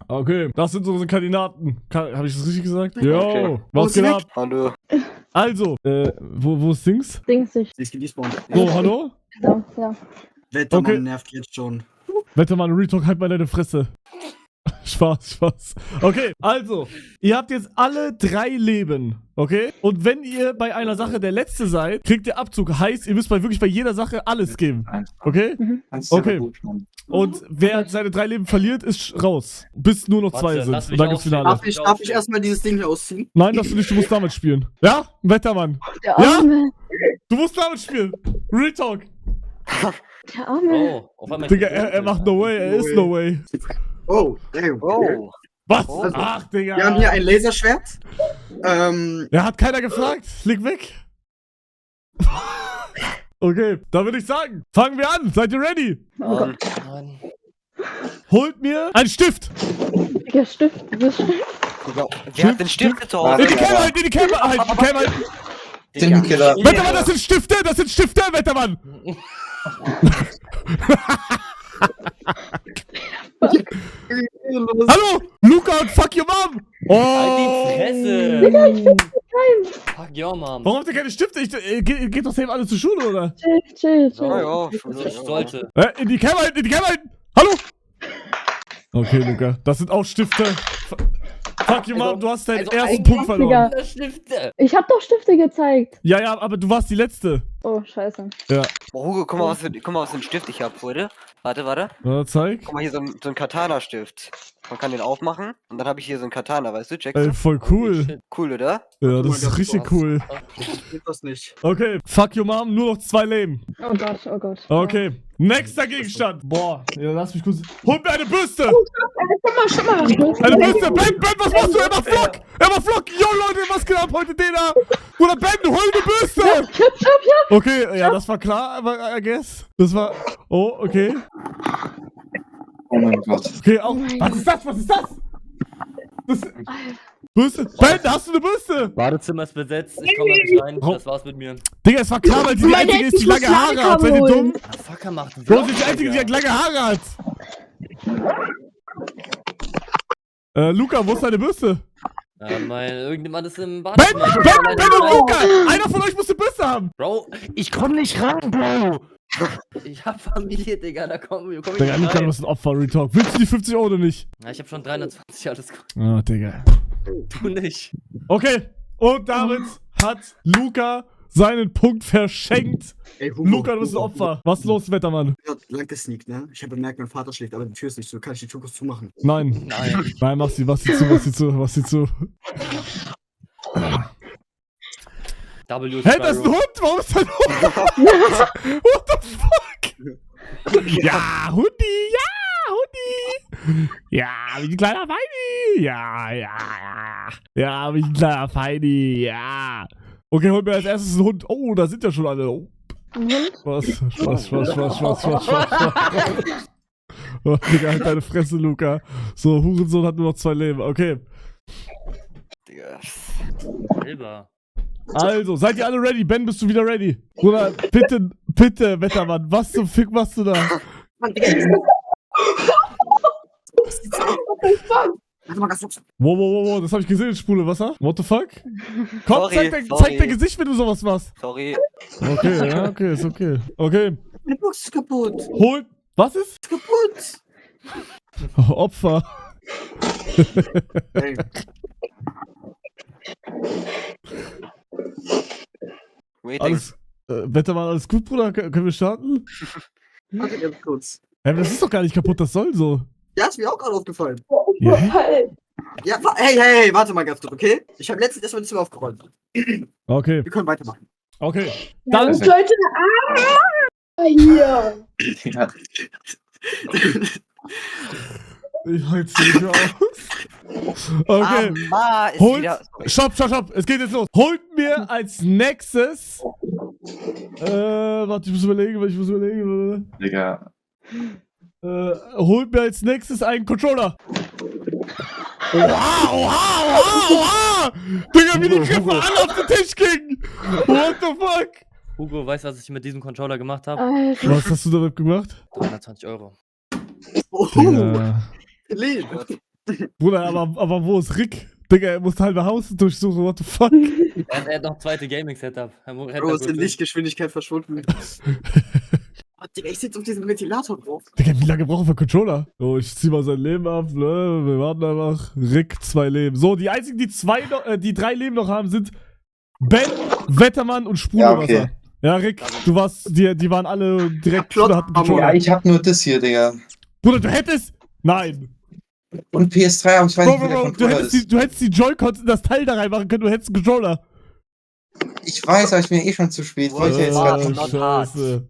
Okay, das sind unsere Kandidaten. Habe ich das richtig gesagt? Jo, Okay. was geht ab? Hallo. Also, wo ist Dings? Dings nicht. Sie ist gespawnt. So, hallo? Ja. Wettermann Okay. nervt jetzt schon. Wettermann, Retalk, halt mal deine Fresse. Spaß. Okay, also, ihr habt jetzt alle 3 Leben, okay? Und wenn ihr bei einer Sache der Letzte seid, kriegt ihr Abzug. Heißt, ihr müsst wirklich bei jeder Sache alles geben, okay? Okay. Und wer seine 3 Leben verliert, ist raus. Bis nur noch 2 Warte, sind. lass mich Und dann gibt's ausreden. Finale. Darf ich erstmal dieses Ding hier ausziehen? Nein, darfst du nicht, du musst damit spielen. Ja? Wettermann. Der Ja? Arme. Du musst damit spielen. Retalk. Der Arme. Oh, auf einmal. Digga, er macht no way, er ist no way. Oh, damn. Oh. Was? Also, Ach, Digga. Wir haben hier ein Laserschwert. Ja, hat keiner gefragt. Leg weg. Okay, dann würde ich sagen, fangen wir an. Seid ihr ready? Oh Gott. Mann. Holt mir einen Stift. Der Stift. Das Stift. Wer hat den Stift zu Hause? In die Kämme halten, in die Kämme halten, in die Kämme halten. Digga. Wettermann, das sind Stifte, Wettermann. Hallo, Luca und fuck your mom. Halt die Oh. Fresse! Fuck your mom. Warum habt ihr keine Stifte? Geht doch safe alle zur Schule, oder? Chill. Ja, Also ich sollte. In die Kämme halten, in die Kämme halten. Hallo. Okay, Luca, das sind auch Stifte. Fuck your mom, du hast deinen ersten Punkt verloren. Digga. Stifte. Ich hab doch Stifte gezeigt. Ja, aber du warst die Letzte. Oh, scheiße. Ja. Oh, Hugo, guck mal, was für ein Stift ich hab, Freunde. Warte. Na, zeig. Guck mal, hier so ein Katana-Stift. Man kann den aufmachen und dann habe ich hier so einen Katana, weißt du? Checkst Ey, du? voll cool. Cool, oder? Ja, das ist richtig cool. Geht das nicht. Okay, fuck your mom, nur noch 2 Leben. Oh Gott. Okay, nächster Gegenstand. Boah, ja, lass mich kurz. Holt mir eine Bürste. Schau mal. Eine Bürste. Ben, was machst du? Er macht Flock. Yo, Leute, was geht ab heute, Dena? Bruder, Ben, hol eine Bürste. Ja. Okay, ja, das war klar, aber I guess. Das war. Oh, okay. Oh mein Gott. Okay, auch. Was ist das? Bürste. Ben, hast du eine Bürste? Badezimmer ist besetzt, ich komme nicht rein. Das war's mit mir. Digga, es war klar, weil sie die Einzige ist, die lange Haare hat. Seid ihr dumm? Ah, Fucker macht Bro, sie ist die Einzige, die lange Haare hat. Luca, wo ist deine Bürste? Irgendjemand ist im Ben Badezimmer. und Luca! Einer von euch muss eine Bürste haben! Bro, ich komm nicht ran, Bro! Ich hab Familie, Digga, da komm ich Digga, nicht Luca, du rein. bist ein Opfer, Retalk. Willst du die 50 Euro oder nicht? Ja, ich hab schon 320, alles gut. Oh, Digga. Du nicht. Okay, und damit hat Luca seinen Punkt verschenkt. Ey, Hugo, Luca, du bist ein Opfer. Was ist los, Wettermann? Ich hab lang gesneakt, ne? Ich habe bemerkt, mein Vater schläft, aber die Tür ist nicht so. Kann ich die Tür kurz zumachen? Nein. Nein, mach sie zu. W Hey, das ist ein Hund! Warum ist da ein Hund? What the fuck? Ja, Hundi! Ja, wie ein kleiner Feini! Ja, wie ein kleiner Feini! Ja! Okay, hol mir als erstes einen Hund. Oh, da sind ja schon alle. Oh. Was? Oh, Digga, halt deine Fresse, Luca. So, Hurensohn hat nur noch 2 Leben. Okay. Digga. Silber. Also, seid ihr alle ready? Ben, bist du wieder ready? Bruder, bitte, Wettermann, was zum Fick machst du da? Warte mal ganz kurz. Wow, das hab ich gesehen, Spule, was? What the fuck? Komm, Sorry, zeig dein Gesicht, wenn du sowas machst. Sorry. Okay, ja, okay, ist okay. Okay, Meine Box ist kaputt. holt. Was ist? Ist kaputt. Opfer. Ey. Waiting. Alles, Wettermann, alles gut, Bruder? Können wir starten? Warte ganz kurz. Aber das ist doch gar nicht kaputt, das soll so. Ja, ist mir auch gerade aufgefallen. Ja, hä? Ja, hey, warte mal ganz kurz, okay? Ich habe letztens erstmal das Zimmer aufgeräumt. Okay, Wir können weitermachen. okay. Dann Dann, Leute. Hier. Ja. ich halte nicht aus. Okay. Ma ist Holt, wieder... stopp, es geht jetzt los. Holt mir als nächstes, warte, ich muss überlegen. Digga. Holt mir als nächstes einen Controller. Oha! Digga, wie die Griffe alle auf den Tisch gingen. What the fuck? Hugo, weißt du, was ich mit diesem Controller gemacht habe? Alter. Was hast du damit gemacht? 320 Euro. Oh, Digga. Leben. Bruder, aber wo ist Rick? Digga, er muss halbe Haus durchsuchen, what the fuck? Er hat noch zweite Gaming-Setup. Bro, ist in Lichtgeschwindigkeit verschwunden. Oh, Digga, ich sitze auf diesem Ventilator drauf. Digga, wie lange brauchen wir Controller? So, ich zieh mal sein Leben ab, ne? Wir warten einfach. Rick, 2 Leben. So, die einzigen, die 3 Leben noch haben, sind Ben, Wettermann und Sprudelwasser. Ja, okay. Ja, Rick, du warst, die waren alle direkt Plot- oder hatten Controller. Ja, ich hab nur das hier, Digga. Bruder, du hättest. Nein. Und PS3, aber ich weiß nicht, wie der Bro, Controller ist. du hättest die Joy-Cons in das Teil da reinmachen können, du hättest einen Controller. Ich weiß, aber ich bin eh schon zu spät. Ich wollte jetzt Warte. grad... not hard. Scheiße.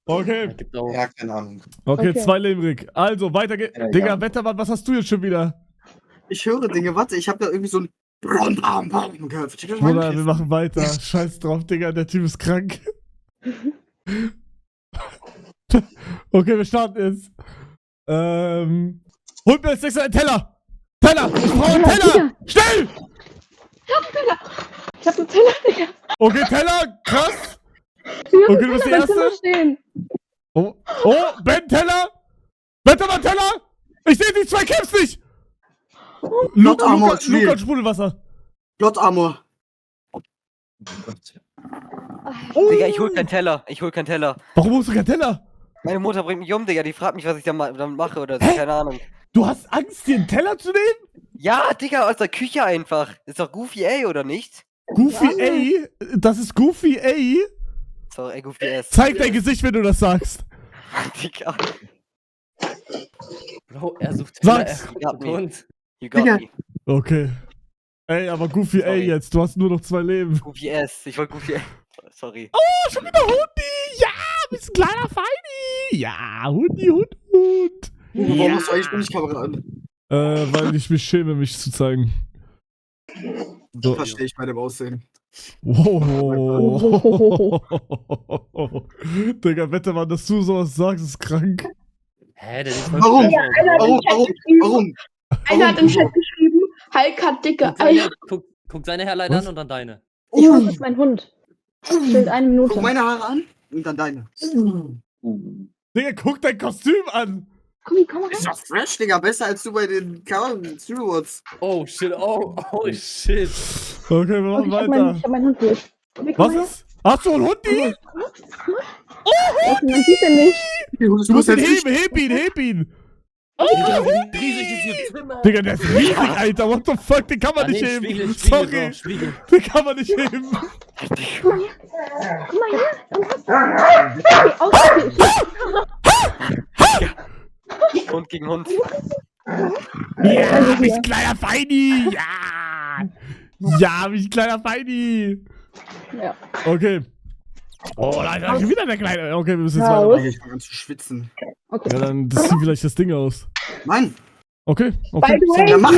Okay. Ja, keine Ahnung. Okay, Okay. 2 Leben, Rick. Also, weiter geht's. Ja, Digga, ja. Wettermann, was hast du jetzt schon wieder? Ich höre Dinge, warte, ich habe da irgendwie so ein Bram gehört. Check das mal Bruder, an. wir machen weiter. Scheiß drauf, Digga, der Typ ist krank. Okay, wir starten jetzt. Holt mir als nächstes einen Teller! Teller! Ich brauche einen Teller! Schnell! Ich hab einen Teller, Digga. Okay, Teller! Krass! Wir haben Okay, du einen bist die Teller beim Zimmer Erste? stehen. Oh, Ben, Teller! Wettermann, Teller! Ich sehe die 2 Camps nicht! Plot Armor, Spiel. Luca und Sprudelwasser. Plot Armor. Digga, ich hol keinen Teller. Ich hol keinen Teller. Warum holst du keinen Teller? Meine Mutter bringt mich um, Digga. Die fragt mich, was ich damit mache oder so. Hä? Keine Ahnung. Du hast Angst, dir einen Teller zu nehmen? Ja, Digga, aus der Küche einfach. Ist doch Goofy A, oder nicht? Goofy A? Das ist Goofy A? Sorry, Goofy S. Zeig dein Gesicht, wenn du das sagst. Digga, Bro, er sucht Sag's. er sucht Hund. you got Digga. me. Okay. Ey, aber Goofy A Sorry. jetzt, du hast nur noch 2 Leben. Goofy S. Ich wollte Goofy A. Sorry. Oh, schon wieder Hundi! Ja, bist ein kleiner Feini! Ja, Hundi, Hund. Warum hast du eigentlich Bildkamera an? Weil ich mich schäme, mich zu zeigen. So. Verstehe ich bei dem Aussehen. Wow. Digga, Wettermann, dass du sowas sagst, ist krank. Hä, der ist voll Warum? schlimm. Warum? Einer hat im Chat geschrieben, Hulk hat dicke Eier. Guck seine Hairline Was? an und dann deine. Ich weiß, das ist mein Hund. Stillt 1 Minute. Guck meine Haare an und dann deine. Digga, guck dein Kostüm an! Komm mal Ist rein. doch fresh, Digga. Besser als du bei den Stewards. Oh shit, oh shit. Okay, wir machen Ich hab weiter. meinen Hund durch. Komm Was her. ist? Hast du einen Hundi? Man sieht den nicht. Du musst ihn heben, heb ihn! Riesig ist ihr Zimmer. Digga, der ist riesig, Alter, what the fuck, den kann man Ah, nicht nee, heben. Spiegel, Sorry, so, Spiegel. den kann man nicht heben. Komm mal her. Okay, ausgespielt. Hund gegen Hund. Ja, mich kleiner Feini, ja. Ja, mich kleiner Feini. Ja. Okay. Oh, Alter, schon wieder der Kleine. Okay, wir müssen jetzt Ja, weitermachen. Ich bin ganz zu schwitzen. Okay. Ja, dann das sieht vielleicht das Ding aus. Nein. Okay, By okay. the way, Ja, mach.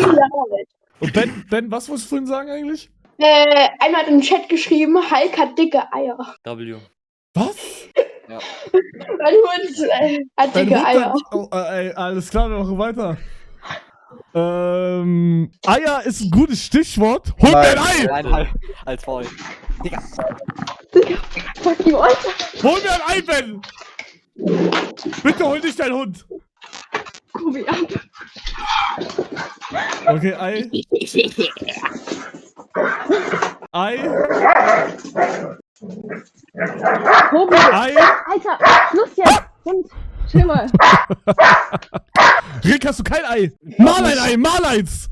Und Ben, was wolltest du vorhin sagen eigentlich? einer hat im Chat geschrieben, Hulk hat dicke Eier. W. Was? Mein Hund hat Dein dicke Hund Eier. hat- Oh, ey, alles klar, wir machen weiter. Eier ist ein gutes Stichwort. Hol mir ein Ei! Nein, als faul. Digga, Fuck you, Alter. Hol mir ein Ei, Ben! Bitte hol nicht deinen Hund. Kobi ab. Okay, Ei. Ei. Kobi. Ei. Alter, Schluss jetzt. Hund, chill mal. Rick, hast du kein Ei? Mal ein Ei, mal eins!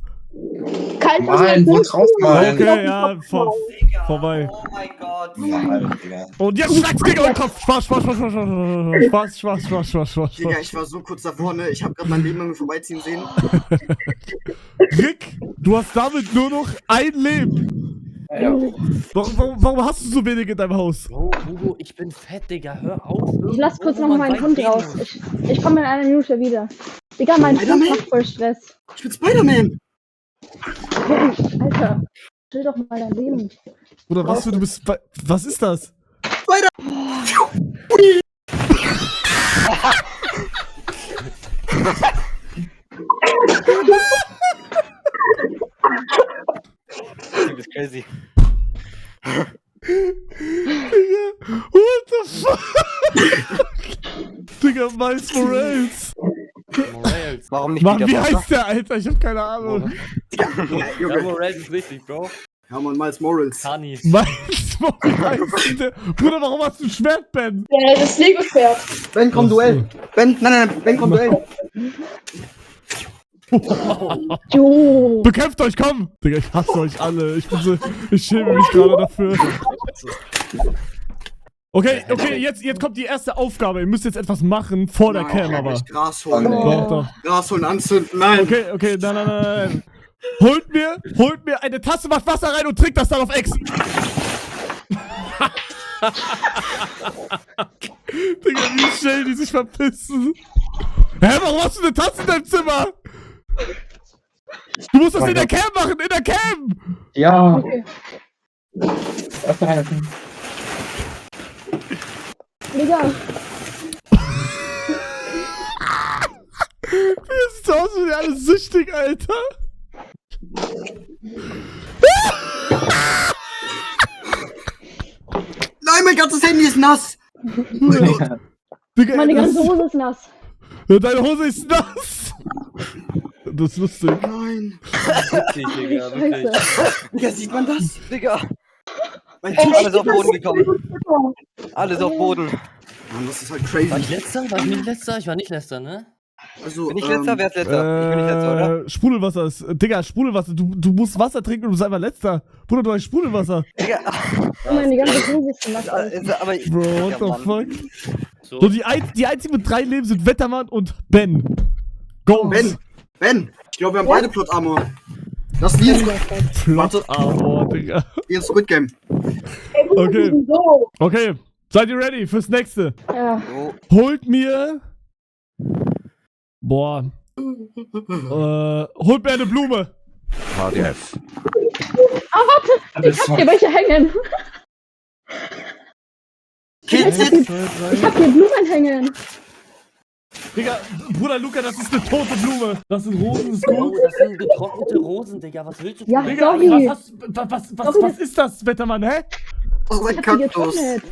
Kein Malen, wo draufmalen? Okay, ja, vorbei. oh mein Gott. Malen, Digga. Und jetzt schlägt's gegen euren Kopf. Spaß. Digga, ich war so kurz davor, ne? Ich hab grad mein Leben an mir vorbeiziehen sehen. Rick, du hast damit nur noch ein Leben. Ja. Warum hast du so wenig in deinem Haus? Bro, Hugo, ich bin fett, Digga. Hör auf. Ich lass kurz noch Irgendwo meinen mal Hund weit raus. reden. Ich komme in einer Minute wieder. Digga, mein Hund Spider-Man? macht voll Stress. Ich bin Spider-Man. Alter, chill doch mal dein Leben. Oder was du bist bei. Was ist das? Du bist crazy. Digga, what the fuck? Digga, Miles Morales. Morales. jetzt? Warum nicht Mann, Peter wie Parker? heißt der, Alter? Ich hab keine Ahnung. Ja, Ja, Junge. Morales ist wichtig, Bro. Ja, man, Miles Morals. Kani. Miles Morales. Bruder, warum hast du ein Schwert, Ben? Ja, das Lego-Schwert. Ben, komm, Duell. Ben, nein, Ben, komm, Duell. Jo. Bekämpft euch, komm! Digga, ich hasse euch alle. Ich schäme mich gerade dafür. Okay, jetzt kommt die erste Aufgabe. Ihr müsst jetzt etwas machen vor der Cam, aber. Nicht Gras holen. Oh, Doch, doch. Gras holen, anzünden, nein. Okay, nein. Holt mir eine Tasse, macht Wasser rein und trinkt das dann auf Ex. Digga, wie schnell die sich verpissen. Hä, warum hast du eine Tasse in deinem Zimmer? Du musst das in der Cam machen, in der Cam! Ja. Okay. Öfter helfen. Digga. Wie sieht's aus, wie die alle süchtig, Alter? Nein, mein ganzes Handy ist nass. Digga, Meine ganze Hose ist nass. deine Hose ist nass. Das ist lustig. Nein. Witzig, Digga, wirklich. Scheiße. Ja, sieht man das? Digga, Mein alles auf den Boden gekommen. Alles auf Boden. Mann, das ist halt War ich crazy. letzter? War ich nicht letzter? Ich war nicht letzter, ne? Also, Bin ich letzter? Wer ist letzter? Ich bin nicht letzter, oder? Sprudelwasser ist. Digga, Sprudelwasser. Du musst Wasser trinken und du bist einfach letzter. Bruder, du hast Sprudelwasser. Digga, Meine ganze Hose ist nass. Alter. aber Bro, ja, what the Mann. fuck? So. So, die einzigen mit 3 Leben sind Wettermann und Ben. Go! Ben, ich glaube, wir haben beide Plot-Armor. Das Lied Plot Armor, Digga. wie in Squid Game. Ey, wo Okay. ist denn so? Okay, seid ihr ready fürs nächste? Ja. So, Holt mir. Boah. Holt mir eine Blume. HDF. Ich hab hier welche hängen. Kids, Ich hab hier Blumen hängen. Digga, Bruder Luca, das ist eine tote Blume. Das sind Rosen, ist Oh, gut. das sind getrocknete Rosen, Digga. Was willst du Ja, von mir? Digga, sorry. was ist das, Wettermann, hä? das ist ein Ich hab die Kaktus. getrocknet.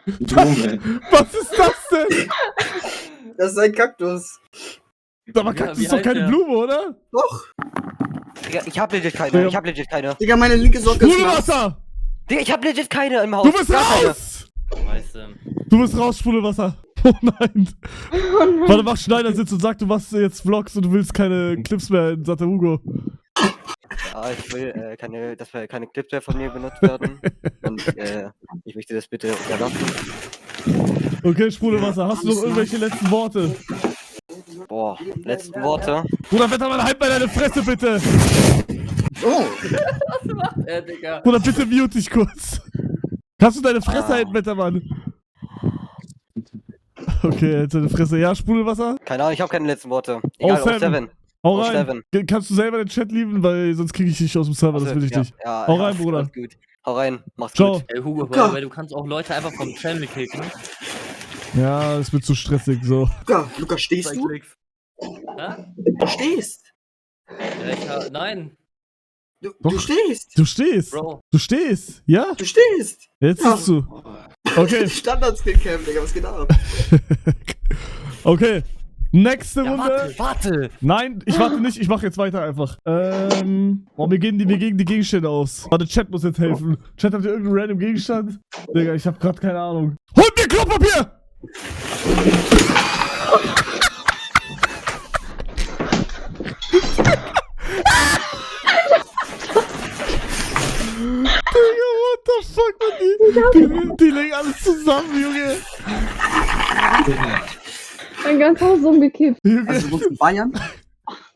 Blume. Was ist das denn? Das ist ein Kaktus. Aber Ja, Kaktus wie ist doch heißt keine der? Blume, oder? Doch. Digga, ich hab legit keine. Ich hab legit keine. Digga, meine linke Socke ist nass. Sprudelwasser! Digga, ich hab legit keine im Haus. Du bist Gar keine. raus! Weiße. Du bist raus, Sprudelwasser. Oh nein. Oh nein. Warte, mach Schneidersitz und sag, du machst jetzt Vlogs und du willst keine Clips mehr in Santa Hugo. Ja, ich will dass keine Clips mehr von mir benutzt werden. Und ich möchte das bitte unterlassen. Okay, Sprudelwasser, hast du noch irgendwelche letzten Worte? Boah, letzten Worte. Bruder Wettermann, halt mal deine Fresse, bitte! Oh, Digga. Bruder, bitte mute dich kurz. Kannst du deine Fresse halten, Wettermann? Okay, halt deine Fresse. Ja, Sprudelwasser? Keine Ahnung, ich hab keine letzten Worte. Egal, Oh, oh, Seven. Hau Oh, rein. Seven. Kannst du selber den Chat lieben, weil sonst kriege ich dich aus dem Server, das will ich nicht. Ja, Hau rein, Bruder. alles gut. Hau rein, mach's Ciao. gut. Ey, Hugo, weil du kannst auch Leute einfach vom Channel kicken. Ja, es wird zu stressig, so. Luca, stehst du? Hä? Du stehst. Nein, Du Doch. stehst. Du stehst. Bro. Du stehst. Ja? Du stehst. Jetzt Ja. siehst du. Okay. Standard-Skillcam, Digga, was geht ab? Okay. Nächste Ja, Runde. warte. Nein, ich warte nicht, ich mache jetzt weiter einfach. Wir gehen die Gegenstände aus. Warte, Chat muss jetzt helfen. Chat, habt ihr irgendeinen random Gegenstand? Digga, ich hab grad keine Ahnung. Holt mir Klopapier! Digga, what the fuck, Mann? Die legen alles zusammen, Junge. Mein ganzes Haus ist umgekippt. Junge. Also, du wohnst in Bayern?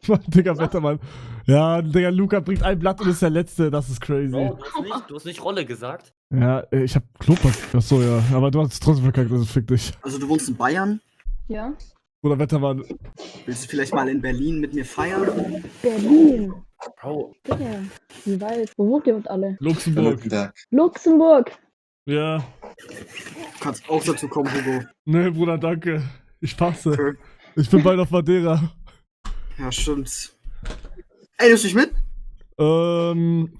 Mann, Digga, Wettermann. Ja, Digga, Luca bringt ein Blatt und ist der Letzte. Das ist crazy. Bro, du hast nicht Rolle gesagt. Ja, ich hab Klopapier. Achso, ja. Aber du hast es trotzdem verkackt, also fick dich. Also, du wohnst in Bayern? Ja. Oder Wettermann. Willst du vielleicht mal in Berlin mit mir feiern? Berlin. Bro. Digga. Wie weit? Wo wohnt ihr uns alle? Luxemburg. Luxemburg. Ja. Du kannst auch dazu kommen, Hugo. Nee, Bruder, danke. Ich passe. Okay. Ich bin bald auf Madeira. Ja, stimmt. Ey, nimmst du mich mit?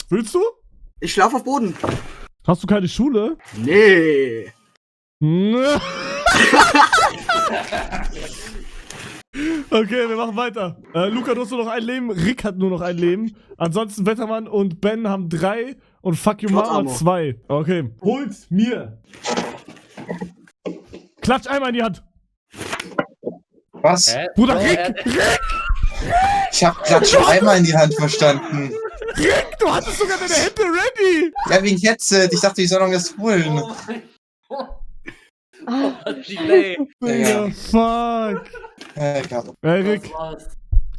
Willst du? Ich schlaf auf Boden. Hast du keine Schule? Nee. Nee. Okay, wir machen weiter. Luca, du hast nur noch ein Leben. Rick hat nur noch ein Leben. Ansonsten Wettermann und Ben haben 3 und Fuck You Mama hat 2. Okay, holt mir. Klatsch einmal in die Hand. Was? Bruder, Rick! Ich hab grad schon einmal in die Hand verstanden. Rick, du hattest sogar deine Hände ready! Ja, wegen Headset. Ich dachte, ich soll noch das holen. Delay. Digga, fuck. Egal. Ey, Rick,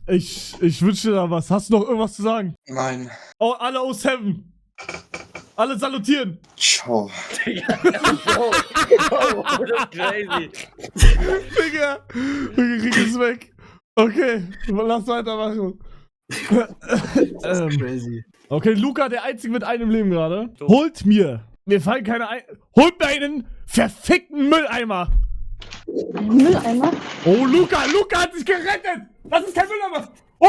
ich wünsche dir da was. Hast du noch irgendwas zu sagen? Nein. Oh, alle O7. Alle salutieren. Ciao. Oh, das ist crazy. Digga, Rick ist weg. Okay, lass weitermachen. Crazy. Okay, Luca, der Einzige mit einem Leben gerade. Holt mir. Mir fallen keine ein. Holt mir einen verfickten Mülleimer. Ein Mülleimer? Oh, Luca hat sich gerettet. Das ist kein Mülleimer. Oh!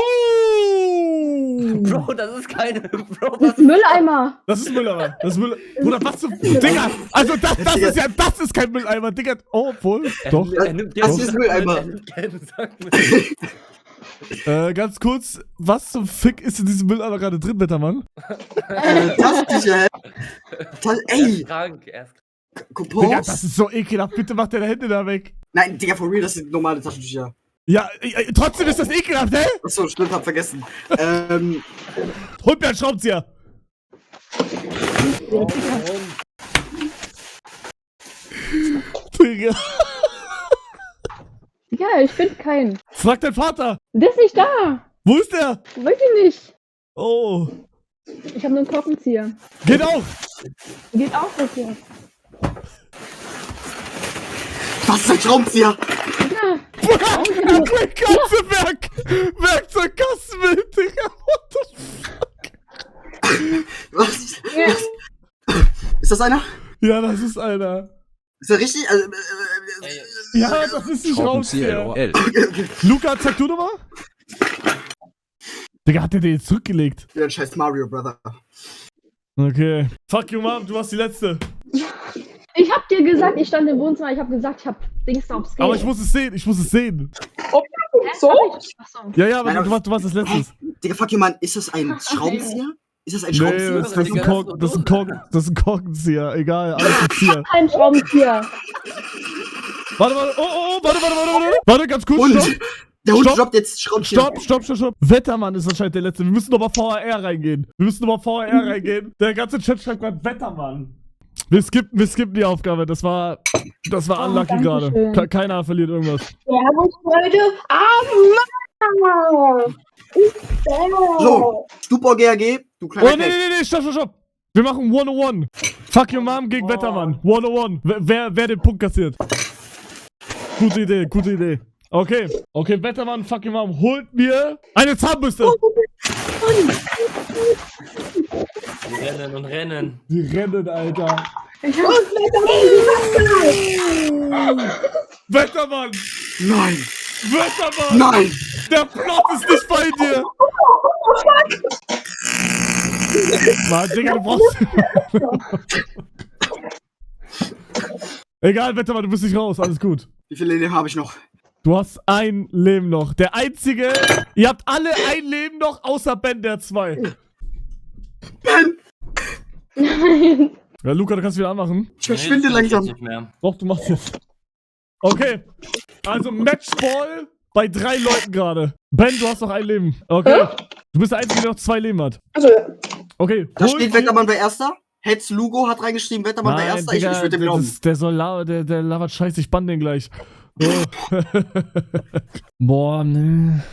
Bro, das ist keine. Bro, Das ist Mülleimer. Das ist Mülleimer. Das ist Mülleimer. Bruder, was zum. Digga, also das ist kein Mülleimer. Digga, oh, obwohl. Doch. Er nimmt Das ist Mülleimer. Ganz kurz, was zum Fick ist in diesem Mülleimer gerade drin, Wettermann? Taschentücher, ey, krank. Er ist Digga, Coupons? das ist so ekelhaft. Bitte mach deine Hände da weg. Nein, Digga, for real, das sind normale Taschentücher. Ja, trotzdem ist das ekelhaft, hä? Achso, stimmt, hab vergessen. Holt mir einen Schraubenzieher. Digga. Ja, ich finde keinen. Frag deinen Vater. Der ist nicht da. Wo ist der? Weiß ich nicht. Oh. Ich habe nur einen Korkenzieher. Geht auch. Geht auch das hier. Was ist ein Schraubenzieher? Ja. Bruder, er bringt ganze Werkzeugkasten mit, Digga. What the fuck? Was? Ja. Ist das einer? Ja, das ist einer. Ist der richtig? Also, Ja, das ist ein Schraubenzieher. okay, okay. Luca, zeig du nochmal. Digga, hat der den jetzt zurückgelegt? Ja, scheiß Mario, Brother. Okay. Fuck you, Mom, du warst die Letzte. Ich hab dir gesagt, ich stand im Wohnzimmer, ich hab gesagt, ich hab Dings aufs Gehen. Aber ich muss es sehen, So? Achso. Ja, aber Nein, du warst das Letztes. Digga, fuck you, Mann, ist das ein Schraubenzieher? Ist das ein Nee, Schraubenzieher? das ist ein Korkenzieher. Egal, alles ein Zieher. Kein Schraubenzieher. Warte, warte. Warte, ganz kurz, Und stopp. der Hund Stopp. droppt jetzt Schraubenzieher. Stopp. Wettermann ist anscheinend der Letzte. Wir müssen nochmal VAR reingehen. Der ganze Chat schreibt gerade Wettermann. Wir skippen die Aufgabe. Das war unlucky danke gerade. schön. Keiner verliert irgendwas. Servus, Leute. So, Stupor GAG, du kleiner Oh, nee, stopp. Wir machen 101. Fuck your mom gegen Wettermann. 101. Wer den Punkt kassiert. Gute Idee. Okay, Wettermann, fuck your mom, holt mir eine Zahnbürste. Rennen. Die rennen, Alter. Wettermann! Nein, Wettermann! nein. Der Plot ist nicht bei dir! Mann, Digga, du brauchst... Egal, Wettermann, du bist nicht raus, alles gut. Wie viele Leben habe ich noch? Du hast ein Leben noch. Der einzige... Ihr habt alle ein Leben noch, außer Ben, der 2. Ben! Nein. Ja, Luca, du kannst wieder anmachen. Ich verschwinde langsam. Nicht mehr. Doch, du machst jetzt. Okay. Also Matchball bei 3 Leuten gerade. Ben, du hast noch ein Leben. Okay. Du bist der Einzige, der noch 2 Leben hat. Also, Okay. Da hol steht dir- Wettermann bei Erster. Hetz Lugo hat reingeschrieben, Wettermann bei Nein, Erster. Digga, Ich würde dem glauben. der labert scheiße, ich bann den gleich. So. Boah, ne.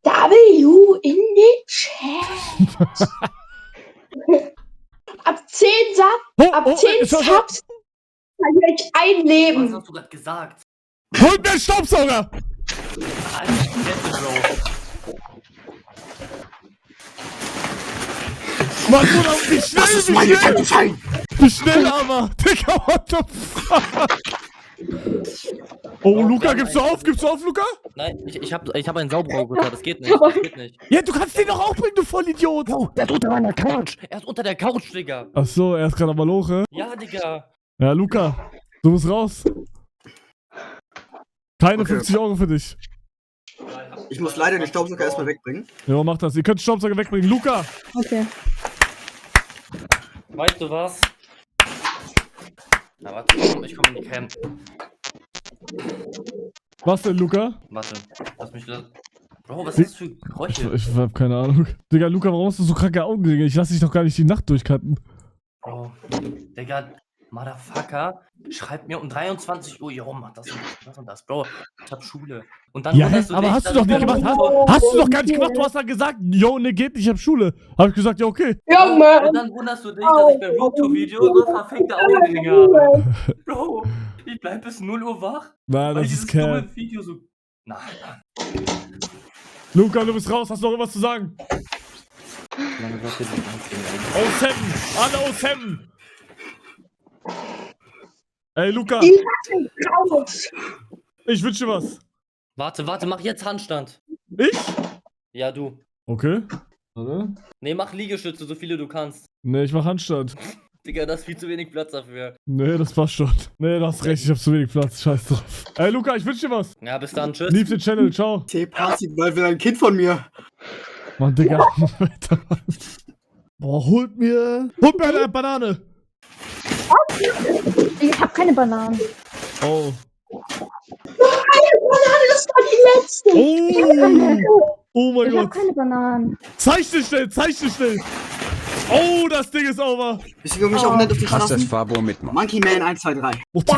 W in den Chat. Ab 10 ab 10 schau. Subs verliere ich ein Was Leben. hast du gerade gesagt? Holt mir einen Staubsauger! Alter, Bro. Mann, Bruder, wie schnell, Das ist meine Kennzeichen. wie schnell aber! Digga, what the fuck? Oh, Luca, gibst du auf, Luca? Nein, ich hab einen Saugroboter, das geht nicht. Ja, du kannst den doch auch bringen, du Vollidiot! Der ist unter meiner Couch. Er ist unter der Couch, Digga. Ach so, er ist gerade am Maloche. Ja, Digga. Ja, Luca, du musst raus. Keine Okay. 50 € für dich. Ja, ich hab Ich muss leider den Staubsauger erstmal wegbringen. Ja, mach das. Ihr könnt Staubsauger wegbringen. Luca! Okay. Weißt du was? Na, warte, ich komm in die Cam. Was denn, Luca? Warte, lass mich das. Bro, was ist das für Geräusche? Ich hab keine Ahnung. Digga, Luca, warum hast du so kranke Augen, Digga? Ich lass dich doch gar nicht die Nacht durchcutten. Bro, Digga, Motherfucker, schreibt mir um 23 Uhr, jo, mach das und das, Bro, ich hab Schule. Und dann Ja, wunderst aber dich, hast du dass doch nicht ich gemacht. dann Hast du doch gar nicht gemacht. Du hast dann gesagt, yo, ne, geht nicht, ich hab Schule. Hab ich gesagt, ja, okay. Junge! Und dann wunderst du dich, dass ich beim Roadtour-Video so verfickte Augenringe habe. Bro, ich bleib bis 0 Uhr wach, Nein, weil das dieses ist Cap. dumme Video so... Nein. Luca, du bist raus. Hast du noch irgendwas zu sagen? O'Seven. Alle O'Seven. Ey, Luca. Ich wünsche dir was. Warte, mach jetzt Handstand. Ich? Ja, du. Okay. Warte. Nee, mach Liegestütze, so viele du kannst. Nee, ich mach Handstand. Digga, das ist viel zu wenig Platz dafür. Nee, das passt schon. Nee, du hast recht, ich hab zu wenig Platz. Scheiß drauf. Ey, Luca, ich wünsche dir was. Ja, bis dann, tschüss. Lieb den Channel, ciao. T-Party, weil will ein Kind von mir. Mann, Digga. Boah, holt mir eine Banane. Ich hab keine Bananen. Oh. Das war die letzte. Oh mein Ich hab Gott. keine Bananen. Zeichne schnell. Oh, das Ding ist over. Bist du mich auch nicht auf die Krasses Straßen? Fabo mitmachen. Monkey Man 1, 2, 3. What the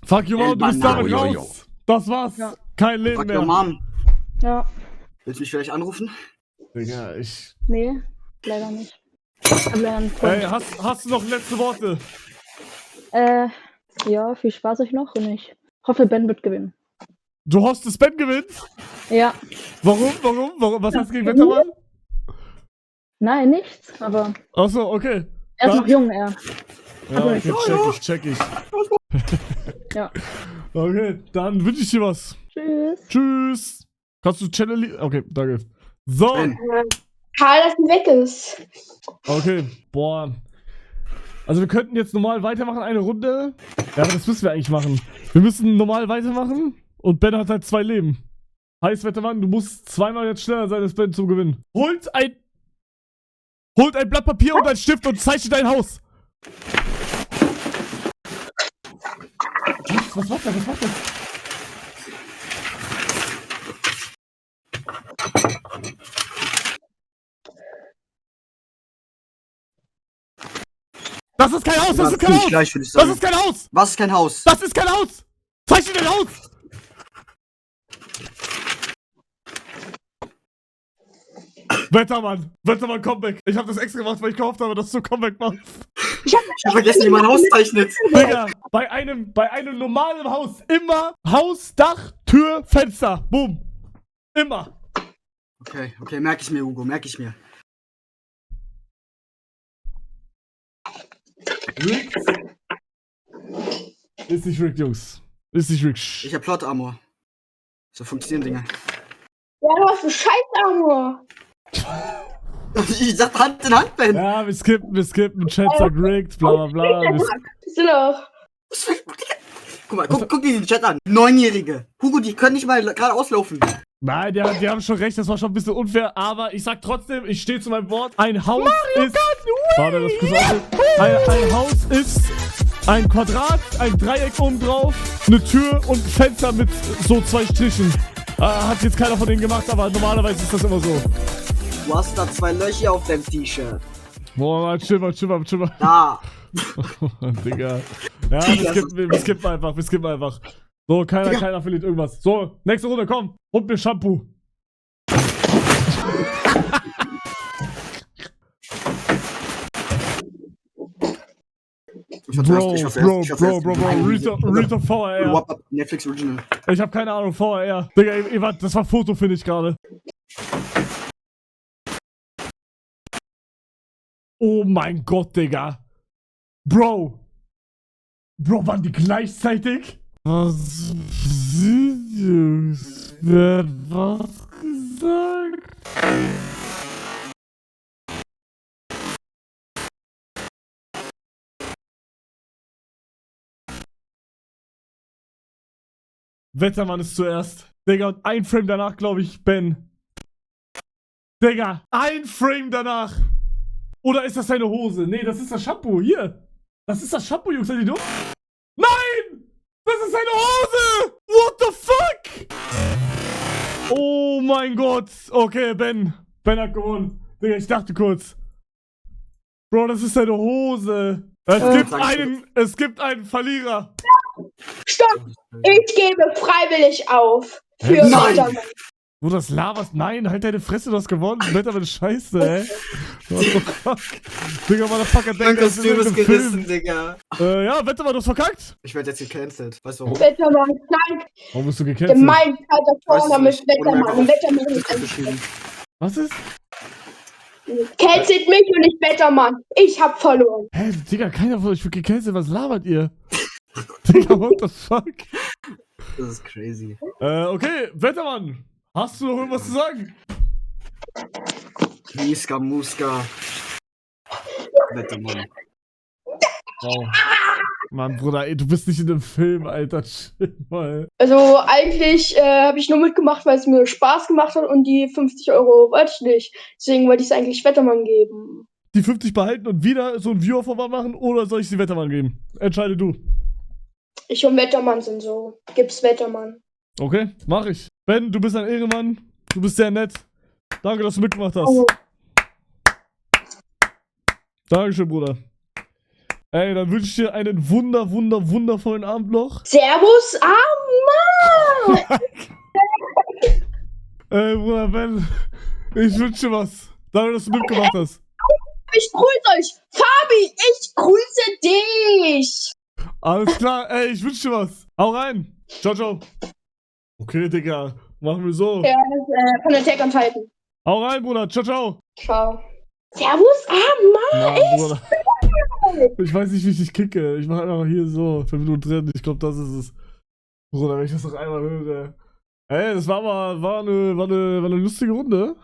fuck, you Mom, du bist damit Banane. raus. Das war's. Ja. Kein Leben Fuck your mehr. mom. Ja. Willst du mich vielleicht anrufen? Digga, ich... Nee, leider nicht. Aber dann Ey, hast du noch letzte Worte? ja, viel Spaß euch noch und ich hoffe, Ben wird gewinnen. Du hoffst, dass Ben gewinnt? Ja. Warum? Was hast du gegen Wettermann? Nein, nichts, aber Achso, okay. er ist Dann- noch jung, er. Ja, okay, check ich. Ja. Okay, dann wünsche ich dir was. Tschüss. Tschüss. Kannst du Channel... Okay, danke. So, Ben. Karl, dass sie weg ist. okay. Boah. Also wir könnten jetzt normal weitermachen, eine Runde. Ja, aber das müssen wir eigentlich machen. Wir müssen normal weitermachen und Ben hat halt 2 Leben. Heißt, Wettermann, du musst zweimal jetzt schneller sein als Ben zum Gewinnen. Holt ein Blatt Papier und ein Stift und zeichnet dein Haus. Was macht das? Das ist kein Haus, das ist kein ziemlich Haus! gleich, würde ich Das sagen. ist kein Haus! Was ist kein Haus? Das ist kein Haus! Zeichne dein Haus! Wettermann, Comeback. Ich hab das extra gemacht, weil ich gehofft habe, dass du Comeback machst. Ich hab vergessen, wie man ein Haus zeichnet. Digga, bei einem normalen Haus immer Haus, Dach, Tür, Fenster. Boom. Immer. Okay, merke ich mir, Hugo, merke ich mir. Rigged? Ist nicht rigged, Jungs. Ist nicht rigged. Ich hab Plot Armor. So funktionieren Dinge. Ja, du hast einen Scheiß-Armor. Ich sag Hand in Hand, Ben. Ja, wir skippen. Chat sagt rigged, bla bla bla. Bist du noch? Guck mal, guck dir den Chat an. 9-Jährige. Hugo, die können nicht mal gerade auslaufen. Nein, die haben schon recht, das war schon ein bisschen unfair, aber ich sag trotzdem, ich stehe zu meinem Wort. Ein Haus ist. Warte, das kurz ein Haus ist ein Quadrat, ein Dreieck oben drauf, eine Tür und ein Fenster mit so 2 Strichen. Hat jetzt keiner von denen gemacht, aber normalerweise ist das immer so. Du hast da 2 Löcher auf deinem T-Shirt. Boah, chill mal. Da. Digga. Ja, wir skippen einfach. So, keiner verliert irgendwas. So, nächste Runde, komm. Und mir Shampoo. Bro, Read VRR. Netflix Original. Ich hab keine Ahnung, VRR. Digga, das war Foto, finde ich gerade. Oh mein Gott, Digga. Bro, waren die gleichzeitig? Was? Wer hat was gesagt? Wettermann ist zuerst. Digga, und ein Frame danach, glaube ich, Ben. Digga, ein Frame danach. Oder ist das seine Hose? Nee, das ist das Shampoo. Hier. Das ist das Shampoo, Jungs. Seid ihr dumm? Nein! Das ist seine Hose! What the fuck? Oh mein Gott. Okay, Ben. Ben hat gewonnen. Digga, ich dachte kurz. Bro, das ist seine Hose. Es gibt einen Verlierer. Stopp! Ich gebe freiwillig auf. Für Nein! Wettermann. Wo das laberst? Nein, halt deine Fresse, du hast gewonnen. Wettermann ist scheiße, ey. What the fuck? Digga, Motherfucker, Mein denkt, das ist Kostüm ist irgendein gerissen, Film. Digga. Ja, Wettermann, du hast verkackt. Ich werde jetzt gecancelt. Weißt du warum? Wettermann. Nein, Warum bist du der gecancelt? meint halt da Weißt du vorne mit nicht. Wurde mir Wettermann. Und einfach Wettermann auf ist Discord geschrieben. Was ist? cancelt mich und nicht Wettermann. Ich hab verloren. Hä, Digga, keiner von euch wird gecancelt. Was labert ihr? Digga, what the fuck? Das ist crazy. Okay, Wettermann. Hast du noch irgendwas zu sagen? Miska Muska. Wettermann. Wow. Mann, Bruder, ey, du bist nicht in dem Film, Alter. Chill mal. Also eigentlich habe ich nur mitgemacht, weil es mir Spaß gemacht hat und die 50 Euro wollte ich nicht. Deswegen wollte ich es eigentlich Wettermann geben. Die 50 behalten und wieder so ein Viewer-Format machen oder soll ich sie Wettermann geben? Entscheide du. Ich und Wettermann sind so. Gib's Wettermann. Okay, mach ich. Ben, du bist ein Ehrenmann. Du bist sehr nett. Danke, dass du mitgemacht hast. Oh. Dankeschön, Bruder. Ey, dann wünsche ich dir einen wundervollen Abend noch. Servus, Mann! Ey, Bruder, Ben, ich wünsche dir was. Danke, dass du mitgemacht hast. Ich grüße euch! Fabi, ich grüße dich! Alles klar, ey, ich wünsche dir was. Hau rein. Ciao, ciao. Okay, Digga, machen wir so. Ja, von Attack on Titan. Hau rein, Bruder. Ciao, ciao. Ciao. Servus, Mann! Mann, Bruder. Ich weiß nicht, wie ich dich kicke. Ich mache einfach hier so 5 Minuten drin. Ich glaube, das ist es. Bruder, wenn ich das noch einmal höre. Ey, das war eine lustige Runde.